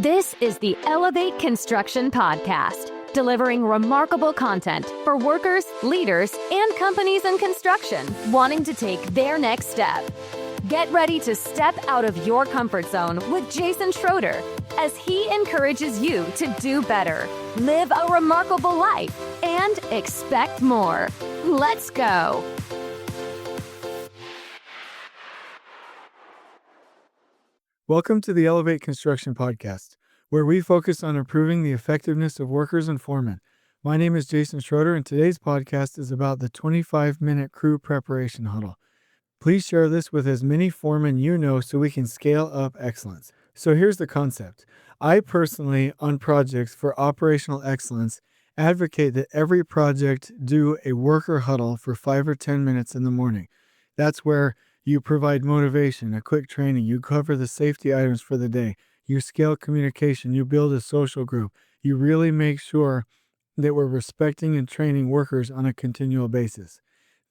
This is the Elevate Construction Podcast, delivering remarkable content for workers, leaders, and companies in construction wanting to take their next step. Get ready to step out of your comfort zone with Jason Schroeder as he encourages you to do better, live a remarkable life, and expect more. Let's go. Welcome to the Elevate Construction Podcast, where we focus on improving the effectiveness of workers and foremen. My name is Jason Schroeder, and today's podcast is about the 25-minute crew preparation huddle. Please share this with as many foremen you know so we can scale up excellence. So here's the concept. I personally, on projects for operational excellence, advocate that every project do a worker huddle for 5 or 10 minutes in the morning. That's where you provide motivation, a quick training, you cover the safety items for the day, you scale communication, you build a social group, you really make sure that we're respecting and training workers on a continual basis.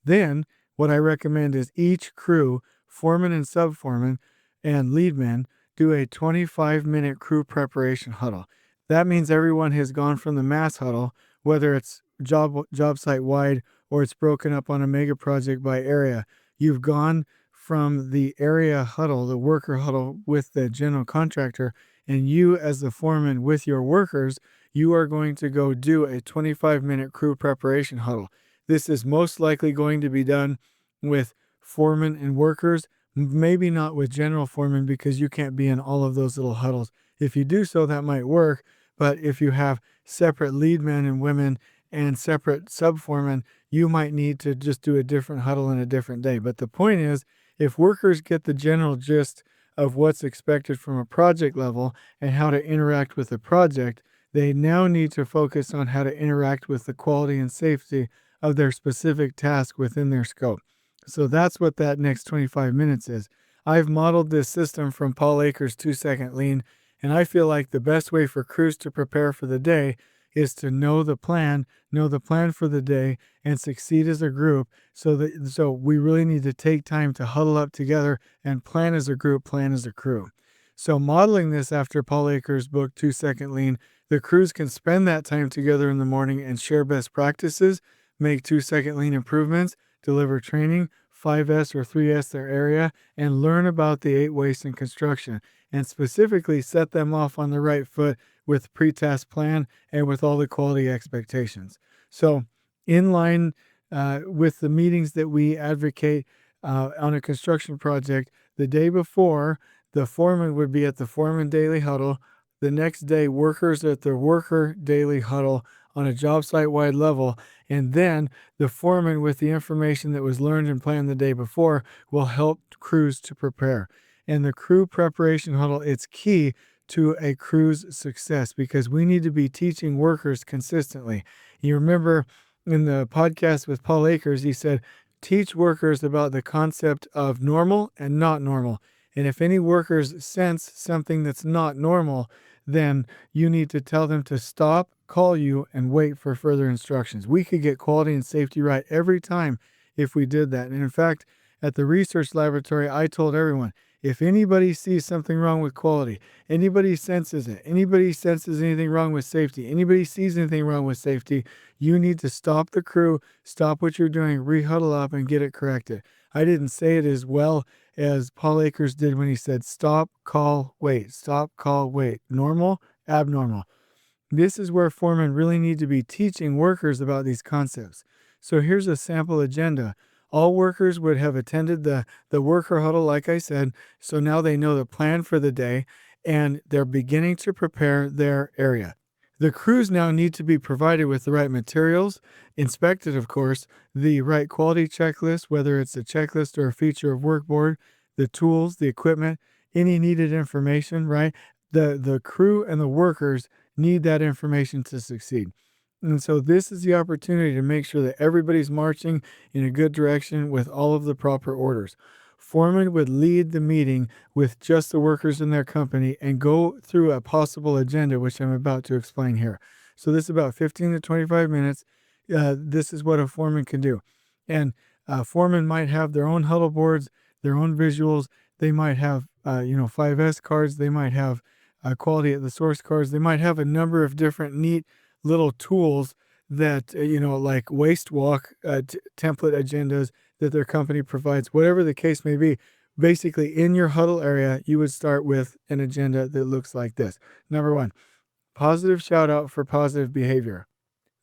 Then, what I recommend is each crew, foreman and subforeman, and lead men, do a 25-minute crew preparation huddle. That means everyone has gone from the mass huddle, whether it's job site wide or it's broken up on a mega project by area. You've gone from the area huddle, the worker huddle with the general contractor, and you as the foreman with your workers, you are going to go do a 25-minute crew preparation huddle. This is most likely going to be done with foremen and workers, maybe not with general foremen because you can't be in all of those little huddles. If you do so, that might work, but if you have separate lead men and women and separate sub-foremen, you might need to just do a different huddle in a different day. But the point is, if workers get the general gist of what's expected from a project level and how to interact with the project, they now need to focus on how to interact with the quality and safety of their specific task within their scope. So that's what that next 25 minutes is. I've modeled this system from Paul Akers' 2-second lean, and I feel like the best way for crews to prepare for the day is to know the plan for the day, and succeed as a group. So we really need to take time to huddle up together and plan as a group, plan as a crew. So modeling this after Paul Akers' book, 2-second lean, the crews can spend that time together in the morning and share best practices, make 2-second lean improvements, deliver training, 5S or 3S their area, and learn about the 8 wastes in construction, and specifically set them off on the right foot with pre-task plan and with all the quality expectations. So in line with the meetings that we advocate on a construction project, the day before, the foreman would be at the foreman daily huddle. The next day, workers at the worker daily huddle on a job site-wide level, and then the foreman with the information that was learned and planned the day before will help crews to prepare. And the crew preparation huddle, it's key to a crew's success because we need to be teaching workers consistently. You remember in the podcast with Paul Akers, he said, teach workers about the concept of normal and not normal. And if any workers sense something that's not normal, then you need to tell them to stop, call you, and wait for further instructions. We could get quality and safety right every time if we did that. And in fact, at the research laboratory, I told everyone, if anybody sees something wrong with quality, anybody senses it, anybody senses anything wrong with safety, anybody sees anything wrong with safety, you need to stop the crew, stop what you're doing, rehuddle up, and get it corrected. I didn't say it as well as Paul Akers did when he said stop, call, wait, stop, call, wait, normal, abnormal. This is where foremen really need to be teaching workers about these concepts. So here's a sample agenda. All workers would have attended the worker huddle, like I said, so now they know the plan for the day, and they're beginning to prepare their area. The crews now need to be provided with the right materials, inspected, of course, the right quality checklist, whether it's a checklist or a feature of workboard, the tools, the equipment, any needed information, right? The crew and the workers need that information to succeed. And so this is the opportunity to make sure that everybody's marching in a good direction with all of the proper orders. Foreman would lead the meeting with just the workers in their company and go through a possible agenda, which I'm about to explain here. So this is about 15 to 25 minutes. This is what a foreman can do. And foremen might have their own huddle boards, their own visuals. They might have, 5S cards. They might have quality at the source cards. They might have a number of different neat little tools that, like waste walk template agendas that their company provides, whatever the case may be. Basically, in your huddle area, you would start with an agenda that looks like this. Number one, positive shout out for positive behavior.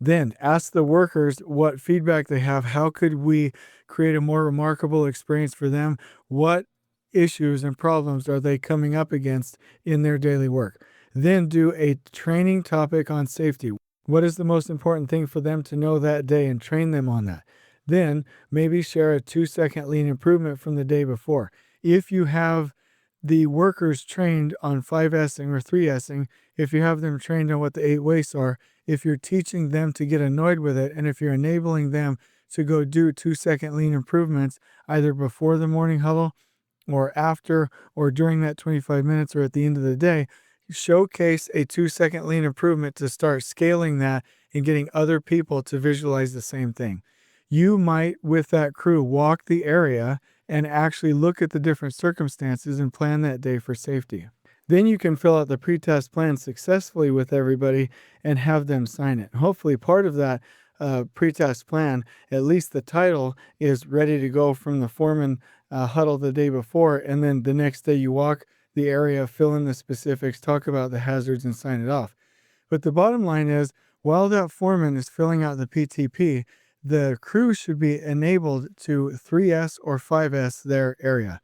Then ask the workers what feedback they have. How could we create a more remarkable experience for them? What issues and problems are they coming up against in their daily work? Then do a training topic on safety. What is the most important thing for them to know that day, and train them on that? Then maybe share a 2-second lean improvement from the day before. If you have the workers trained on 5S'ing or 3S'ing, if you have them trained on what the 8 wastes are, if you're teaching them to get annoyed with it, and if you're enabling them to go do 2-second lean improvements either before the morning huddle or after or during that 25 minutes or at the end of the day, showcase a 2-second lean improvement to start scaling that and getting other people to visualize the same thing. You might, with that crew, walk the area and actually look at the different circumstances and plan that day for safety. Then you can fill out the pre-test plan successfully with everybody and have them sign it. Hopefully part of that pre-test plan, at least the title, is ready to go from the foreman huddle the day before, and then the next day you walk the area, fill in the specifics, talk about the hazards, and sign it off. But the bottom line is, while that foreman is filling out the PTP, the crew should be enabled to 3S or 5S their area.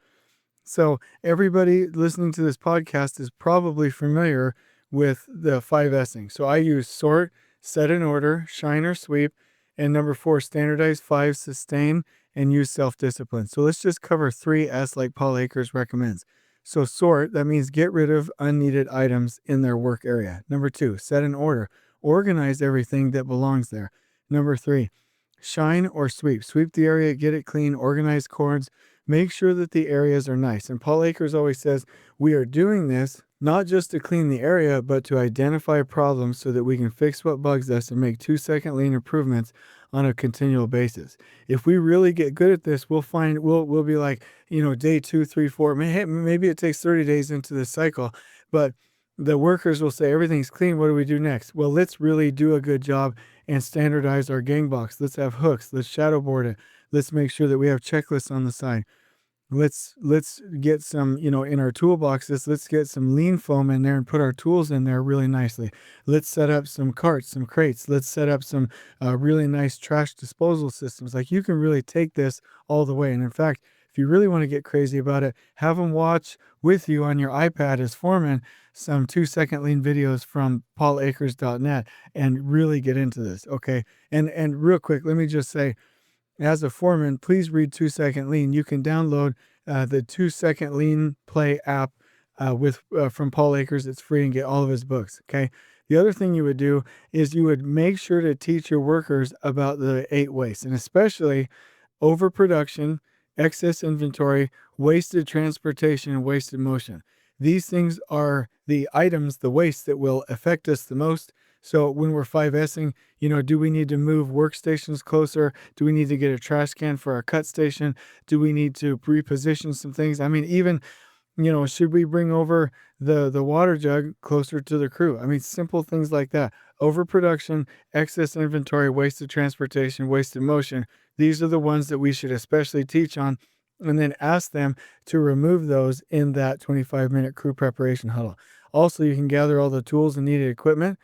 So everybody listening to this podcast is probably familiar with the 5S'ing. So I use sort, set in order, shine or sweep, and number 4, standardize, 5, sustain, and use self-discipline. So let's just cover 3S like Paul Akers recommends. So sort, that means get rid of unneeded items in their work area. Number 2, set in order. Organize everything that belongs there. Number 3, shine or sweep. Sweep the area, get it clean, organize cords, make sure that the areas are nice. And Paul Akers always says, we are doing this not just to clean the area, but to identify problems so that we can fix what bugs us and make 2-second lean improvements on a continual basis. If we really get good at this, we'll be like, day 2, 3, 4, maybe it takes 30 days into the cycle, but the workers will say, everything's clean. What do we do next? Well, let's really do a good job and standardize our gang box. Let's have hooks. Let's shadow board it. Let's make sure that we have checklists on the side. Let's get some, in our toolboxes, let's get some lean foam in there and put our tools in there really nicely. Let's set up some carts, some crates. Let's set up some really nice trash disposal systems. Like, you can really take this all the way. And in fact, if you really want to get crazy about it, have them watch with you on your iPad as foreman some 2-second lean videos from paulakers.net and really get into this. Okay. And real quick, let me just say, as a foreman, please read 2-second lean. You can download the 2-second lean play app from Paul Akers. It's free, and get all of his books. Okay. The other thing you would do is you would make sure to teach your workers about the 8 wastes, and especially overproduction, excess inventory, wasted transportation, and wasted motion. These things are the items, the wastes that will affect us the most. So when we're 5S'ing, do we need to move workstations closer? Do we need to get a trash can for our cut station? Do we need to reposition some things? I mean, even, should we bring over the water jug closer to the crew? I mean, simple things like that. Overproduction, excess inventory, wasted transportation, wasted motion. These are the ones that we should especially teach on, and then ask them to remove those in that 25-minute crew preparation huddle. Also, you can gather all the tools and needed equipment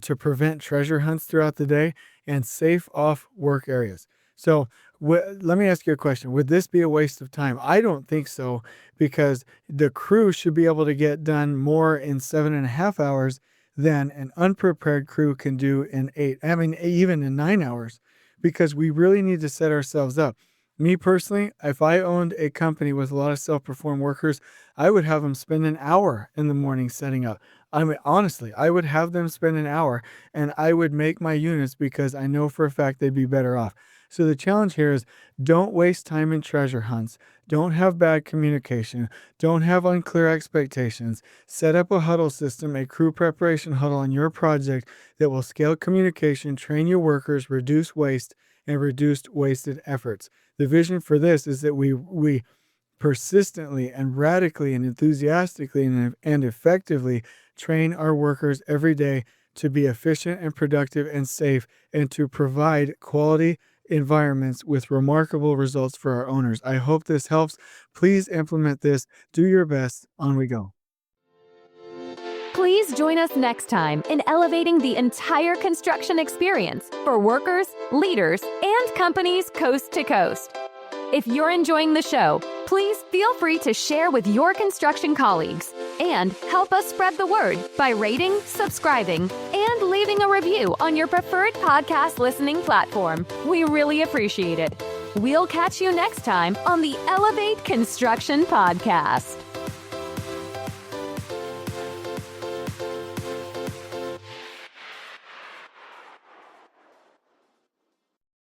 to prevent treasure hunts throughout the day and safe off work areas. So let me ask you a question. Would this be a waste of time? I don't think so, because the crew should be able to get done more in 7.5 hours than an unprepared crew can do in 8. I mean, even in 9 hours, because we really need to set ourselves up. Me personally, if I owned a company with a lot of self-perform workers, I would have them spend an hour in the morning setting up. I mean, honestly, I would have them spend an hour, and I would make my units, because I know for a fact they'd be better off. So the challenge here is, don't waste time in treasure hunts. Don't have bad communication. Don't have unclear expectations. Set up a huddle system, a crew preparation huddle on your project that will scale communication, train your workers, reduce waste, and reduce wasted efforts. The vision for this is that we persistently and radically and enthusiastically and effectively train our workers every day to be efficient and productive and safe, and to provide quality environments with remarkable results for our owners. I hope this helps. Please implement this. Do your best. On we go. Please join us next time in elevating the entire construction experience for workers, leaders, and companies coast to coast. If you're enjoying the show, please feel free to share with your construction colleagues and help us spread the word by rating, subscribing, and leaving a review on your preferred podcast listening platform. We really appreciate it. We'll catch you next time on the Elevate Construction Podcast.